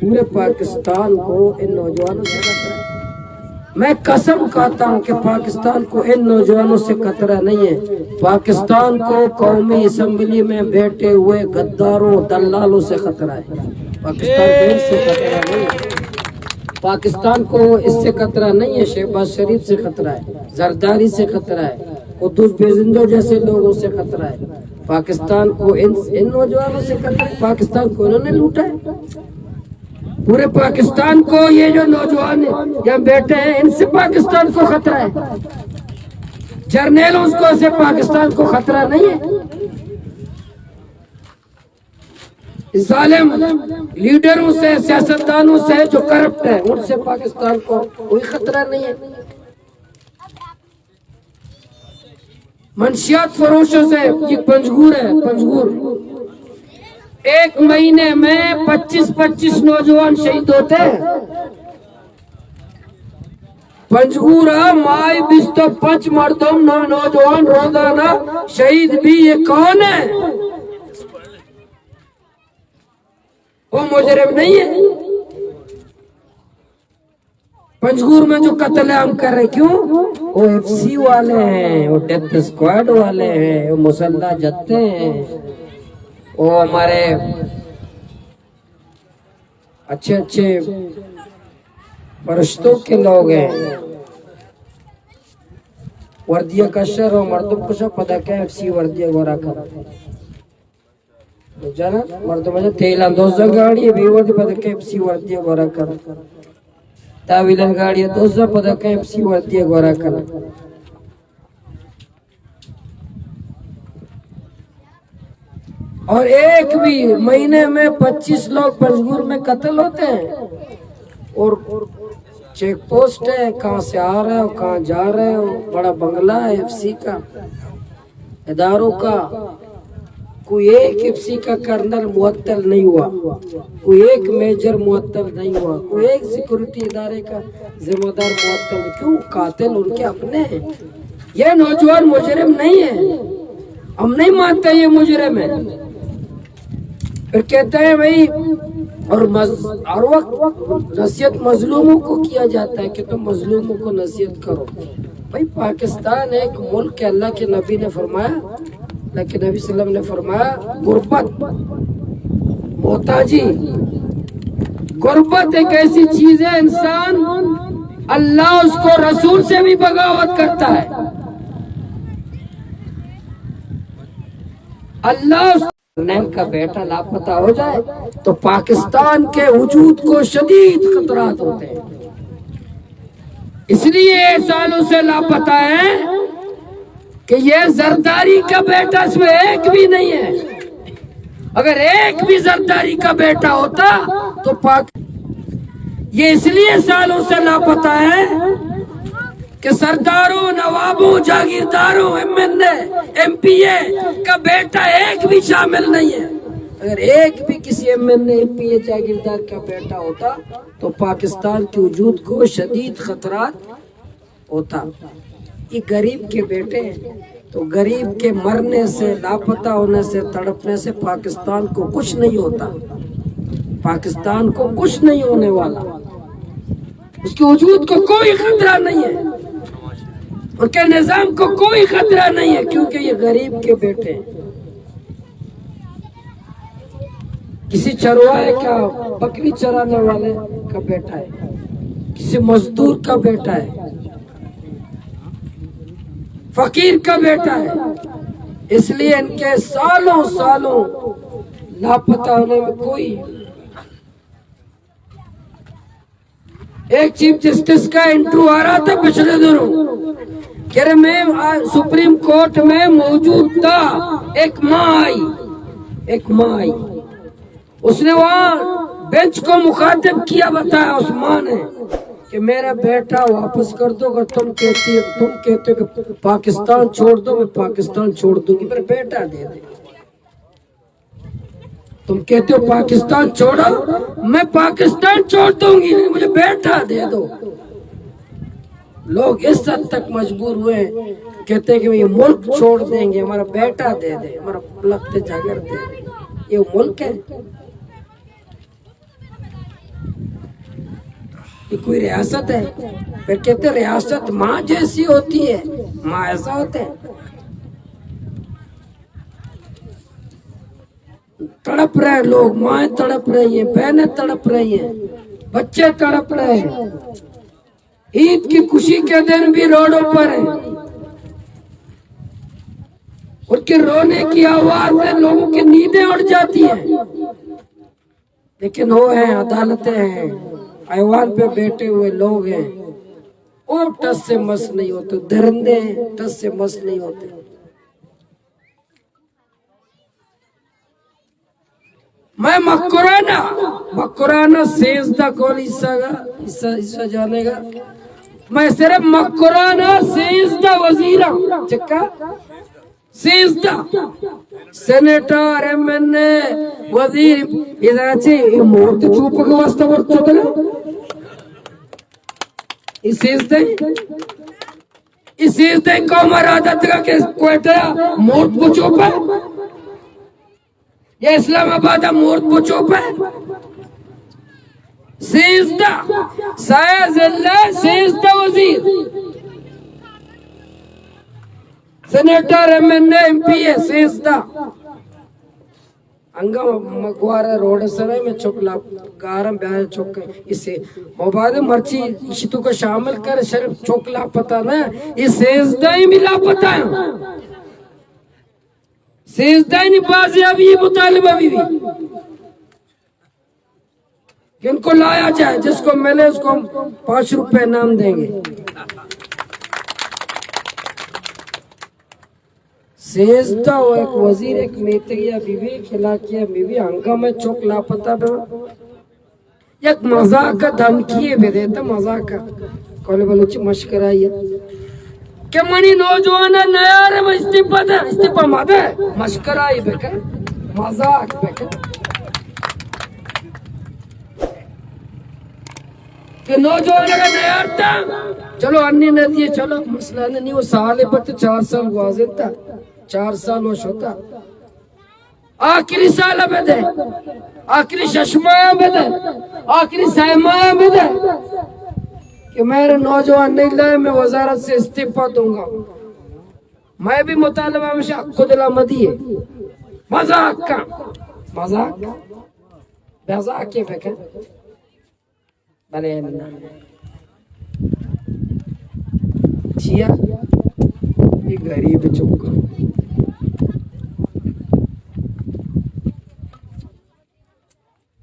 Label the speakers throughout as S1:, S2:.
S1: पूरे पाकिस्तान को इन नौजवानों से खतरा है। मैं कसम खाता हूँ कि पाकिस्तान को इन नौजवानों से खतरा नहीं है। पाकिस्तान को कौमी असेंबली में बैठे हुए गद्दारों दलालों से खतरा है। पाकिस्तान को इससे खतरा नहीं है। पाकिस्तान को इससे खतरा नहीं है। शहबाज शरीफ से खतरा है, जरदारी से खतरा है, कुद्दूस बेजिंदो जैसे लोगों से खतरा है। पाकिस्तान को इन नौजवानों से खतरा है। पाकिस्तान को इन्होंने लूटा है। पूरे पाकिस्तान को ये जो नौजवान यहाँ बैठे हैं इनसे पाकिस्तान को खतरा है। जर्नैलों को से पाकिस्तान को खतरा नहीं है। जालिम लीडरों से, सियासतदानों से जो करप्ट है उनसे पाकिस्तान को कोई खतरा नहीं है। मंशियात फरोशों से ये पंजगूर है। पंजगूर एक महीने में 25-25 नौजवान शहीद होते हैं। पंजगूरा माई 25 मर्दम नौजवान रोजाना शहीद भी। ये कौन है? वो मुजरिम नहीं है। पंजगूर में जो कत्लेआम कर रहे क्यों? वो एफसी वाले हैं, वो डेथ स्क्वाड वाले हैं, वो मुसल्ला जत्ते हैं, वो हमारे अच्छे अच्छे फरिश्तों के लोग हैं। वर्दिया कशर और मर्दम कुछ पता क्या एफसी वर्दिया गोरा कर जाना मर्दम मजा तेल अंदोज गाड़ी है बेवर्दी पता क्या एफसी वर्दिया गोरा कर ताविलन गाड़ी है दोस्त पता क्या एफसी वर्दिया गोरा कर। और एक भी महीने में 25 लोग पंजगूर में कत्ल होते हैं। और चेक पोस्ट है, कहाँ से आ रहे हो, कहाँ जा रहे हो, बड़ा बंगला है एफसी का, इदारों का। कोई एक एफसी का कर्नल मुअत्तल नहीं हुआ, कोई एक मेजर मुअत्तल नहीं हुआ, कोई एक सिक्योरिटी इदारे का जिम्मेदार मुअत्तल। क्यों? कातिल उनके अपने हैं। ये नौजवान मुजरिम नहीं है। हम नहीं मानते ये मुजरिम है। फिर कहते हैं भाई और वक्त नसीहत मजलूमों को किया जाता है कि तुम मजलूमों को नसीहत करो। भाई पाकिस्तान एक मुल्क के अल्लाह के नबी ने फरमाया, अल्लाह के नबी सल्लल्लाहु अलैहि वसल्लम ने फरमाया गुर्बत मोहताजी, गुर्बत एक ऐसी चीज है इंसान अल्लाह उसको रसूल से भी बगावत करता है। अल्लाह का बेटा लापता हो जाए तो पाकिस्तान के वजूद को शदीद खतरात होते हैं। इसलिए सालों से लापता है कि ये जरदारी का बेटा इसमें एक भी नहीं है। अगर एक भी जरदारी का बेटा होता तो ये इसलिए सालों से लापता है कि सरदारों, नवाबों, जागीरदारों, एमएनए, एमपीए का बेटा एक भी शामिल नहीं है। अगर एक भी किसी एमएनए, एमपीए, जागीरदार का बेटा होता तो पाकिस्तान के वजूद को शदीद खतरात होता। ये गरीब के बेटे हैं, तो गरीब के मरने से, लापता होने से, तड़पने से पाकिस्तान को कुछ नहीं होता। पाकिस्तान को कुछ नहीं होने वाला। उसके वजूद को कोई खतरा नहीं है, उनके निजाम को कोई खतरा नहीं है, क्योंकि ये गरीब के बेटे हैं। किसी चरवाहे का, बकरी चराने वाले का बेटा है, किसी मजदूर का बेटा है, फकीर का बेटा है। इसलिए इनके सालों सालों लापता होने में कोई। एक चीफ जस्टिस का इंटरव्यू आ रहा था पिछले दिनों, कह रहे मैं सुप्रीम कोर्ट में मौजूद था। एक माँ आई, उसने वहाँ बेंच को मुखातिब किया, बताया उस माँ ने कि मेरा बेटा वापस कर दो। अगर तुम कहते हो कि पाकिस्तान छोड़ दो, मैं पाकिस्तान छोड़ दूंगी, मेरा बेटा दे दे। तुम कहते हो पाकिस्तान छोड़ो, मैं पाकिस्तान छोड़ दूंगी, मुझे बेटा दे दो। लोग इस हद तक मजबूर हुए, कहते हैं कि ये मुल्क छोड़ देंगे, हमारा बेटा दे दे, हमारा लगते जागर दे दे। ये मुल्क है। ये कोई रियासत है? फिर कहते रियासत माँ जैसी होती है, माँ ऐसा होते हैं? तड़प रहे लोग, माँ तड़प रही है, बहनें तड़प रही हैं, बच्चे तड़प रहे हैं। ईद की खुशी के दिन भी रोडों पर है, उनके रोने की आवाज से लोगों की नींदें उड़ जाती हैं। लेकिन वो है, अदालतें हैं, ऐवान पे बैठे हुए लोग हैं, वो टस से मस नहीं होते, दरिंदे टस से मस नहीं होते। मैं मकुराना सेजदा कौन हिस्सा जानेगा? मैं सिर्फ मकुराना सेजदा वजीरा चक्का सेजदा सेनेटर एमएनए वजीर इदाचे ये मूर्ति चूप के वास्ते वर्तते ना इस सेजदा को मरादत का के कोयटा मूर्ति को चूप है, ये इस्लामाबाद मूर्त को चुप है। सेजदा साया जिल्ला सेजदा वजीर सेनेटर एमएनए एमपी है सेजदा अंगा मगवारा रोड सराय में चुकला गारम ब्याह चुक इसे मोबाइल मर्ची इश्तु को शामिल कर सिर्फ चुकला पता ना ये सेजदा ही मिला पता है। सेजदा नहीं बाजी अभी मुतालिबा भी किनको लाया जाए, जिसको मिले उसको 5 रुपए नाम देंगे। सेजदा वो एक वजीर एक मेतरिया बीवी खिलाकिया बीवी हंगामा चौक लापता एक मजाक धमकी भी देता मजाक कॉले बलूची मशकरा क्या मनी नौजवान नया रे इस्तीफा मादे मशकरा ही बेकर मजाक बेकर कि नौजवान का नया था चलो अन्य नदी चलो मसला नहीं वो साल बत 4 साल वाजिब था 4 साल वो होता आखिरी साल में दे आखिरी चश्मा में दे आखिरी सहमा में दे कि मेरे नौजवान नहीं लाए मैं वजारत से इस्तीफा दूंगा। मैं भी मुतालबा में हक्को दिला मदी है मजाक का मजाक मजाक के फेंके बने छिया ये गरीब चौका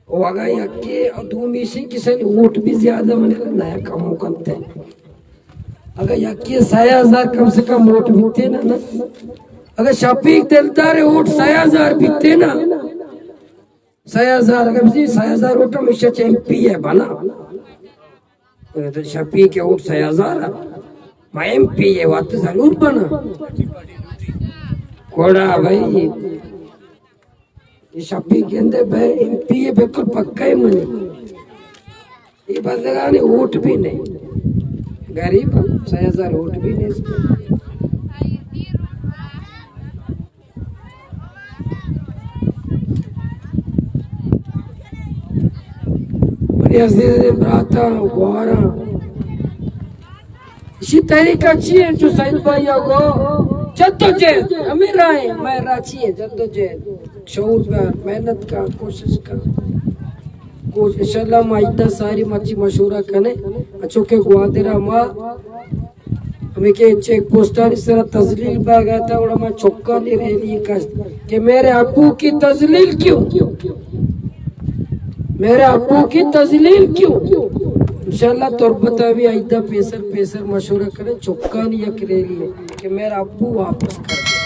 S1: वागा यके अधूमी से किसी वोट भी ज्यादा मने नया काम करते हैं अगर यके 6000 कम से कम वोट बिकते ना अगर शफीक दिलदार वोट 6000 बिकते ना 6000 अगर 6000 वोट में सच एमपी है बना तो शफीक के वोट 6000 मैं एमपी है बात जरूर बना कोड़ा भाई ये शफी के अंदर भाई एमपी है बिल्कुल पक्का ही मनी ये बंदगा ने वोट भी नहीं गरीब 6000 वोट भी नहीं बराता गुआरा इसी तरीका चाहिए जो सैद भाई को जद्दोजहद हमें राय मैं राची है जद्दोजहद शऊर का मेहनत का कोशिश का कोशिश इंशाल्लाह माइदा सारी मच्छी मशहूरा कने अच्छो के गुआदिरा माँ हमें के चेक पोस्टर इस तरह तजलील पा गया था और मैं चौका नहीं रही कष्ट कि मेरे अब्बू की तजलील क्यों मेरे अब्बू की तजलील क्यों इंशाल्लाह तुरबता भी आइदा पेसर मशहूरा करे चौका नहीं करेगी कि मेरा अब्बू वापस कर दे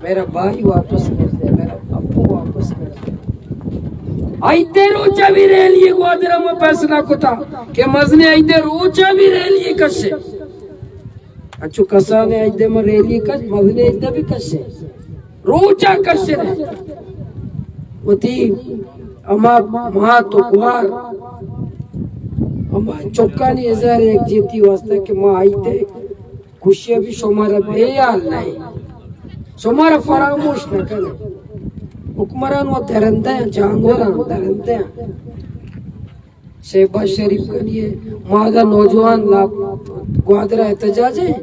S1: मेरा भाई वापस कर दे मेरा अब्बू वापस कर दे आइदे रोचा भी रह लिए ग्वादरा में फैसला को था कि मजने आइदे रोचा भी रह लिए कसे अच्छु कसा ने आइदे में रह लिए कस मजने आइदे भी कसे रोचा कसे रहे वो थी अमा महा तो गुआर चौका नहीं हजार एक जीती वास्ते कि माँ आई थे खुशियां भी सोमारा बेयाल नहीं सोमारा फरामोश न करे हुक्मरान वो दरंदे हैं जानवर दरंदे हैं शहबाज शरीफ के लिए मादा नौजवान ग्वादरा एहतजाज है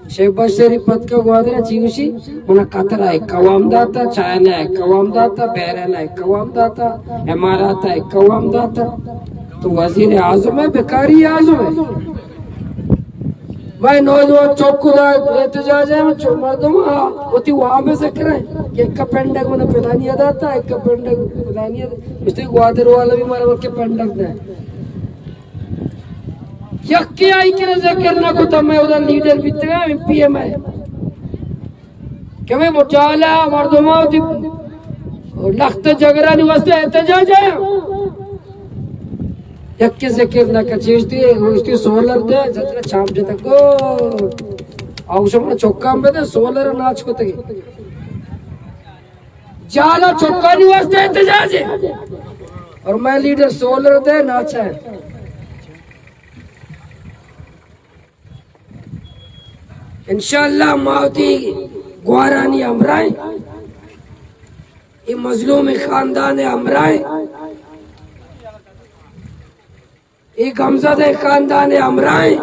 S1: शहबाज शरीफ पद का ग्वादरा चीवशी उन्हें कतरा है कवाम दाता चाइना है कवाम दाता बहरीन है कवाम दाता इमारात है कवाम दाता तो वजीर आजम है बेकारी आजम है भाई नौजवान चौकुदार एहतजाज है मर्दों होती वहां पे जिक्र है कि एक पेंडक मैंने पिलानी आता एक पेंडक पिलानी इसलिए ग्वादर वाला भी मारा के पेंडक है यक्के आई के जिक्र ना को तो मैं उधर लीडर भी थे एमपीएम है कि मैं मुचाला मर्दों होती लख्त जगरा निवासी एहतजाज है यक्के जिक्र ना कर उसकी सोलर दे जतरा छाप देता को आवश्यक चौका में दे सोलर नाच को तक जाला चौका निवासी एहतजाज है और मैं लीडर सोलर दे नाचा है इंशाअल्लाह मावती ग्वारानी अमराए ये मजलूम खानदान अमराए ये गमज़दा खानदान अमराए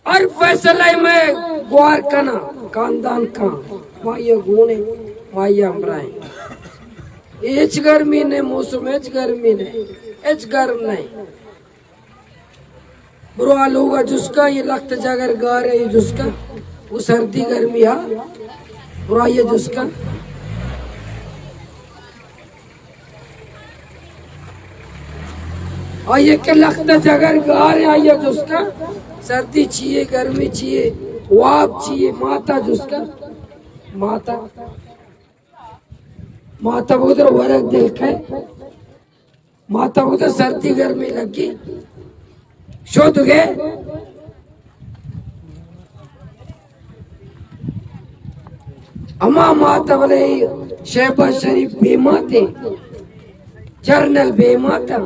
S1: हर फैसले में ग्वार कना खानदान का माया गुणे माया अमराए एच गर्मी ने मौसम एच गर्मी ने एच गर्म नहीं बुरा लोगा जिसका ये लख्त जागर गा रहे है जिसका वो सर्दी गर्मी हा बुरा ये जिसका और ये के लख्त जागर गा रहे हैं ये जिसका सर्दी चाहिए गर्मी चाहिए वाप चाहिए माता जिसका माता माता को तो वरक दिल है माता को तो सर्दी गर्मी लगी शोध गए अमा माता वाले शहबाज शरीफ बेमाते जर्नल बेमाता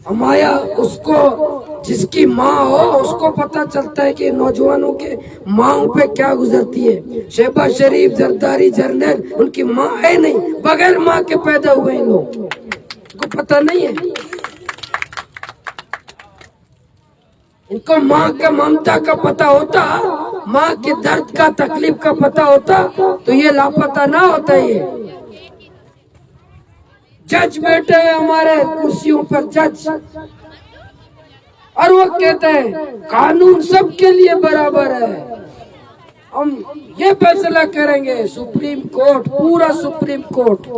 S1: हमाया उसको जिसकी माँ हो उसको पता चलता है कि नौजवानों के माँ पे क्या गुजरती है शहबाज शरीफ जरदारी जर्नल उनकी माँ है नहीं बगैर माँ के पैदा हुए लोग उनको पता नहीं है इनको माँ का ममता का पता होता माँ के दर्द का तकलीफ का पता होता तो ये लापता ना होता ये जज बैठे हैं हमारे कुर्सियों पर जज और वो कहते हैं कानून सबके लिए बराबर है हम ये फैसला करेंगे सुप्रीम कोर्ट पूरा सुप्रीम कोर्ट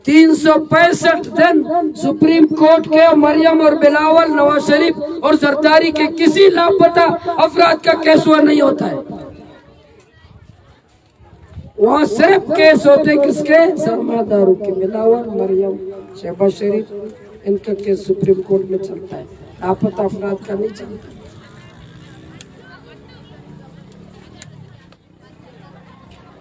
S1: 365 दिन सुप्रीम कोर्ट के मरियम और बिलावल नवाज शरीफ और जरदारी के किसी लापता अफराद का केस हुआ नहीं होता है वहाँ सिर्फ केस होते किसके सरमादारों के बिलावल मरियम शहबाज शरीफ इनका केस सुप्रीम कोर्ट में चलता है लापता अफराद का नहीं चलता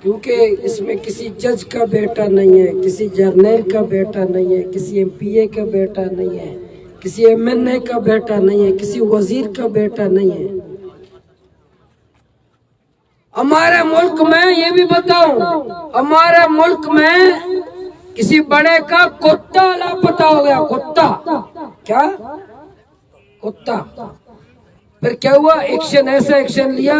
S1: क्योंकि इसमें किसी जज का बेटा नहीं है किसी जर्नल का बेटा नहीं है किसी एमपीए का बेटा नहीं है किसी एमएनए का बेटा नहीं है किसी वजीर का बेटा नहीं है हमारे मुल्क में ये भी बताऊं हमारे मुल्क में किसी बड़े का कुत्ता लापता हो गया कुत्ता क्या कुत्ता फिर क्या हुआ एक्शन ऐसा एक्शन लिया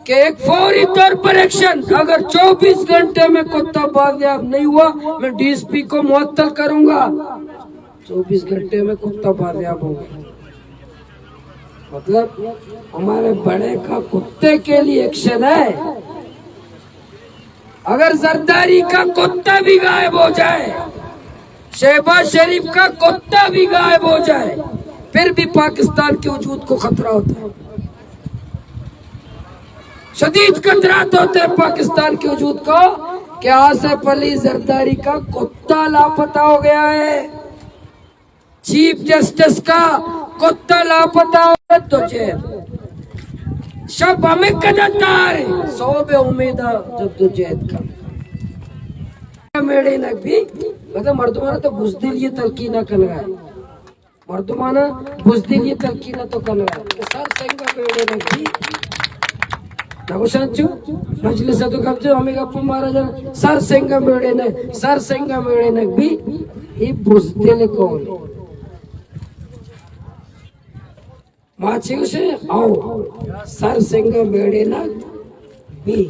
S1: कि एक फौरी तौर पर एक्शन अगर 24 घंटे में कुत्ता बाजियाब नहीं हुआ मैं डीएसपी को मुअत्तल करूंगा 24 घंटे में कुत्ता बाजियाब हो गया मतलब हमारे बड़े का कुत्ते के लिए एक्शन है अगर जरदारी का कुत्ता भी गायब हो जाए शहबाज शरीफ का कुत्ता भी गायब हो जाए फिर भी पाकिस्तान के वजूद को खतरा होता है शदीद खतरात होते हैं पाकिस्तान के वजूद को कि आसिफ अली जरदारी का कुत्ता लापता हो गया है चीफ जस्टिस का कुत्ता लापता हो गया तो जेल शब हमें कदतार सोबे उम्मीदा जद्दोजहद का मेरे न भी मतलब मर्दमाना तो बुजदिल ये तलकीना कर लगा मर्दमाना बुजदिल ये तलकीना तो कर लगा सर सिंह मेरे न भी ನಗುಸಂಚು ಮಜ್ಲಿಸ್ ಅದು ಕಬ್ಜು ಅಮಿಗಪ್ಪ ಮಹಾರಾಜ ಸರ್ ಸಂಗ ಮೇಳೆನಗ್ ಬಿ ಈ ಬುಸ್ದೆಲೆ ಕೋನ್ माचिव से आओ सर संग मेड़े ना भी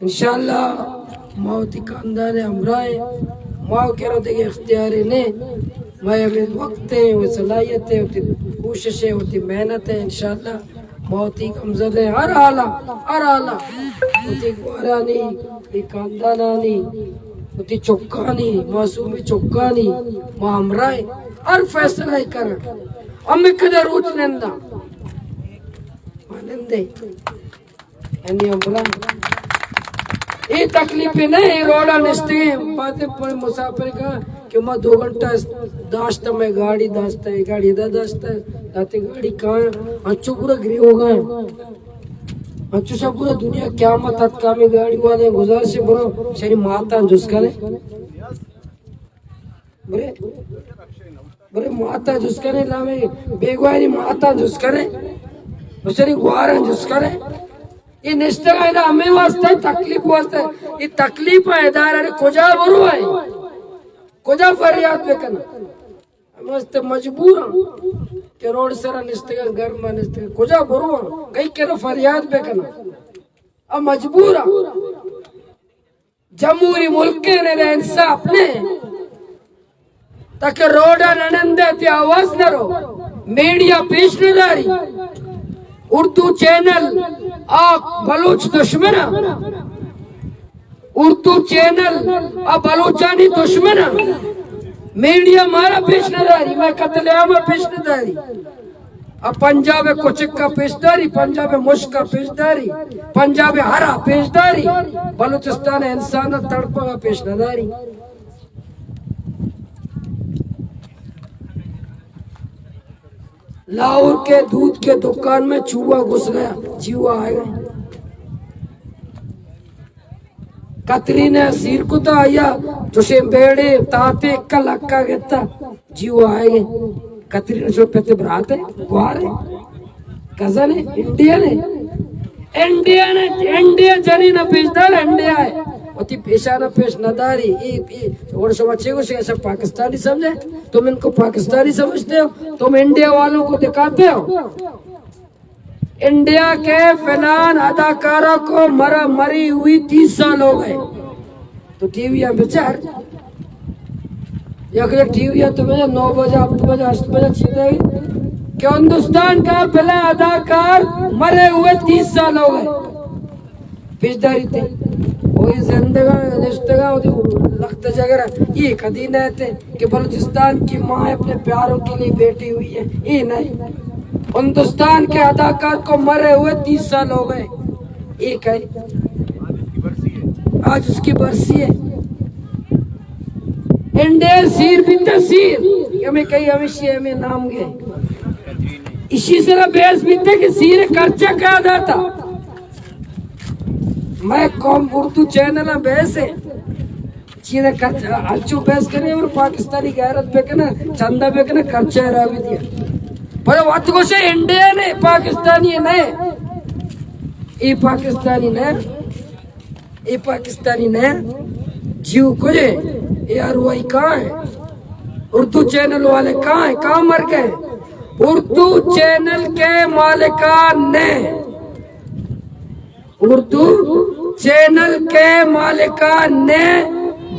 S1: इंशाल्लाह मौती खानदान हमराए माओ के रोते के इख्तियार ने मैं अभी वक्त है वो सलाहियत है होती कोशिश है होती मेहनत है इंशाल्लाह मौती कमजोर है हर आला होती गुआरानी होती खानदानानी होती चौकानी मासूमी चौकानी माँ हमराए हर फैसला कर अम्मी कदर उठनेंदा आनंदे यानी हमला ये तकलीफ नहीं रोड़ा नस्ते बातें पर मुसाफिर का कि मैं 2 घंटा दाश्ता में गाड़ी दाश्ता है गाड़ी इधर दाश्ता है दाते गाड़ी कहाँ अच्छो पूरा गिरे हो गए अच्छो सब पूरा दुनिया क्या मत हत्का में गाड़ी वाले गुजार से बरो शरी माता जुस्करे बरे माता जुस्करे लामे बेगवानी माता जुस्करे बसरी गुआरा जुस्करे ये निष्ठा है ना हमें वास्ते तकलीफ वास्ते ये तकलीफ है दार अरे कोजा बरो है कोजा फरियाद बेकना मस्त मजबूर के रोड सरा निष्ठा घर में निष्ठा कोजा बरो कई के फरियाद बेकना अब मजबूर जमहूरी मुल्क ने इंसाफ ने ताकि रोड ननंदे आवाज न रो मीडिया पेशनदारी उर्दू चैनल आ बलूच दुश्मन उर्दू चैनल आ बलूचानी दुश्मन मीडिया मारा पेशनदारी मैं कतलेआम पेशनदारी अब पंजाब कुचक का पेशदारी पंजाब मुश्क का पेशदारी पंजाब हरा पेशदारी बलूचिस्तान इंसान तड़पा का पेशनदारी लाहौर के दूध के दुकान में चूहा घुस गया चूहा आएगा कतरी ने सिर को तो आया जोशे बेड़े ताते कलक्का गेता जीवा आएगे कतरी ने जो पेते भराते गुआरे कजन है इंडिया जनी ना पेशदार इंडिया है अति पेशाना पेश नदारी और समझे को ऐसा पाकिस्तानी समझे तुम इनको पाकिस्तानी समझते हो तुम इंडिया वालों को दिखाते हो इंडिया के फिलहाल अदाकारा को मरी हुई 30 साल हो गए तो टीवी बेचार टीवी तुम्हें 9 बजे 8 बजे 8 बजे छिड़ेगी कि हिंदुस्तान का फिलहाल अदाकार मरे हुए 30 साल हो गए पेशदारी थे लगता जगह ये कदी नहीं थे कि बलूचिस्तान की माँ अपने प्यारों के लिए बैठी हुई है ये नहीं हिंदुस्तान के अदाकार को मरे हुए 30 साल हो गए एक है आज उसकी बरसी है इंडिया सीर भी तसीर हमें कई हमेशा हमें नाम गए इसी तरह बेस भी थे कि सीर खर्चा क्या था मैं कौम उर्दू चैनल बेस है चीने खर्चा अच्छू बेस करे और पाकिस्तानी गैरत पे ना चंदा पे ना खर्चा रावी दिया पर बात को से इंडिया ने पाकिस्तानी ने जीव को ये यार वही कहाँ है उर्दू चैनल वाले कहाँ मर गए उर्दू चैनल के मालिकान ने उर्दू चैनल के मालिकान ने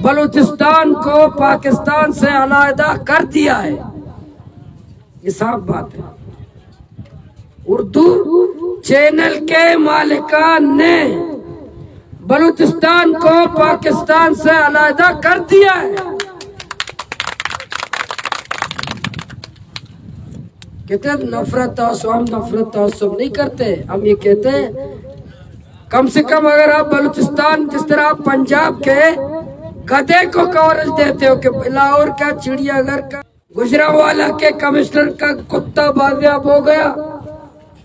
S1: बलूचिस्तान को पाकिस्तान से अलग कर दिया है ये साफ बात है उर्दू चैनल के मालिकान ने बलूचिस्तान को पाकिस्तान से अलग कर दिया है कहते हैं नफरत हम नफरत तासुब नहीं करते हम ये कहते हैं कम से कम अगर आप बलूचिस्तान जिस तरह आप पंजाब के गधे को कवरेज देते हो कि लाहौर का चिड़ियाघर का गुजरांवाला के कमिश्नर का कुत्ता बाजियाब हो गया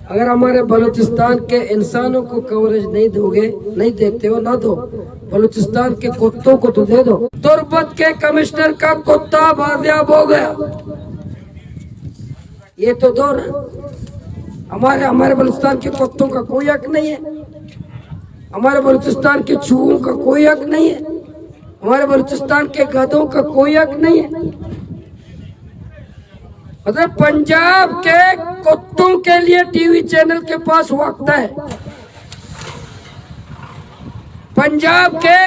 S1: अगर हमारे बलूचिस्तान के इंसानों को कवरेज नहीं दोगे नहीं देते हो ना दो बलूचिस्तान के कुत्तों को तो दे दो तुर्बत के कमिश्नर का कुत्ता बाजियाब हो गया ये तो दो ना हमारे बलूचिस्तान के कुत्तों का कोई हक नहीं है, हमारे बलूचिस्तान के चूहों का कोई हक नहीं है, हमारे बलूचिस्तान के गधों का कोई हक नहीं है। मतलब पंजाब के कुत्तों के लिए टीवी चैनल के पास वक्त है, पंजाब के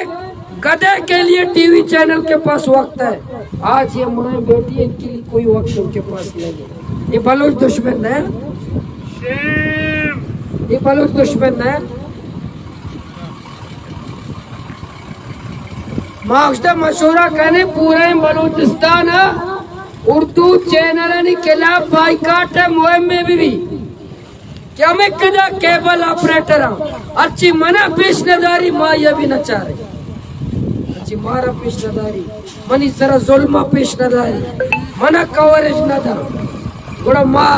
S1: गधे के लिए टीवी चैनल के पास वक्त है। आज ये माए बेटी है, इनके लिए कोई वक्त उनके पास नहीं है। ये बलूच दुश्मन है, ये बलूच दुश्मन है। माउस्ता मशूरा कहने पूरे बलूचिस्तान उर्दू चैनल के खिलाफ बाइकाट है मुहिम में भी क्या मैं कदा केबल ऑपरेटर अच्छी मना पेशनदारी माँ ये भी न चाह रही, अच्छी मारा पेशनदारी मनी जरा जुल्मा पेशनदारी मना कवरेज न था थोड़ा माँ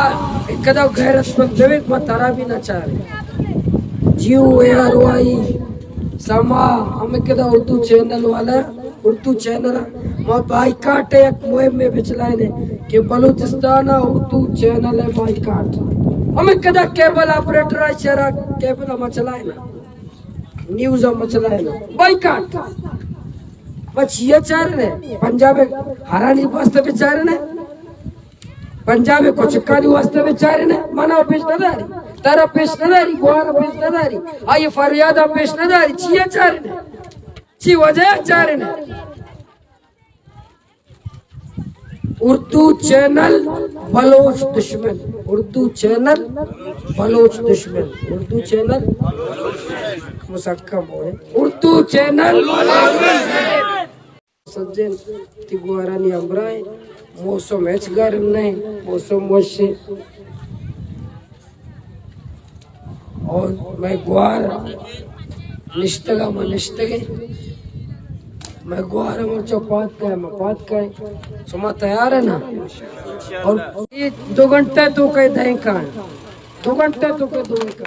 S1: कदा गैरतमंद देवे माँ तारा भी न चाह रही जीव यार वाई समा हमें कदा उर्दू चैनल वाला उर्दू चैनल माँ बाइकाट एक मुहिम में भी चलाए ने कि बलूचिस्तान उर्दू चैनल है बाइकाट हमें कदा केबल ऑपरेटर इशारा केबल हम चलाए ना न्यूज हम चलाए ना बाइकाट बस ये चाह रहे पंजाब हरानी वास्ते बेचारे ने पंजाब को चिक्कारी वास्ते बेचारे ने मना पेशनदारी तारा पेशनदारी गुआरा पेशनदारी आये फरियादा पेशनदारी चिया चाह रहे ची वजह चाह रहे उर्दू चैनल बलोच दुश्मन, उर्दू चैनल बलोच दुश्मन, उर्दू चैनल मुसक्कम है, उर्दू चैनल सज्जन तिगुआरा नहीं अमराए मौसम एच गर्म नहीं मौसम वशे और मैं गुआर निश्तगा में निश्तगे मैं गुआर में चौपात का है मैं पात का है सुमा तैयार है ना और ये 2 घंटे तो कहीं दही का 2 घंटे तो कहीं दही का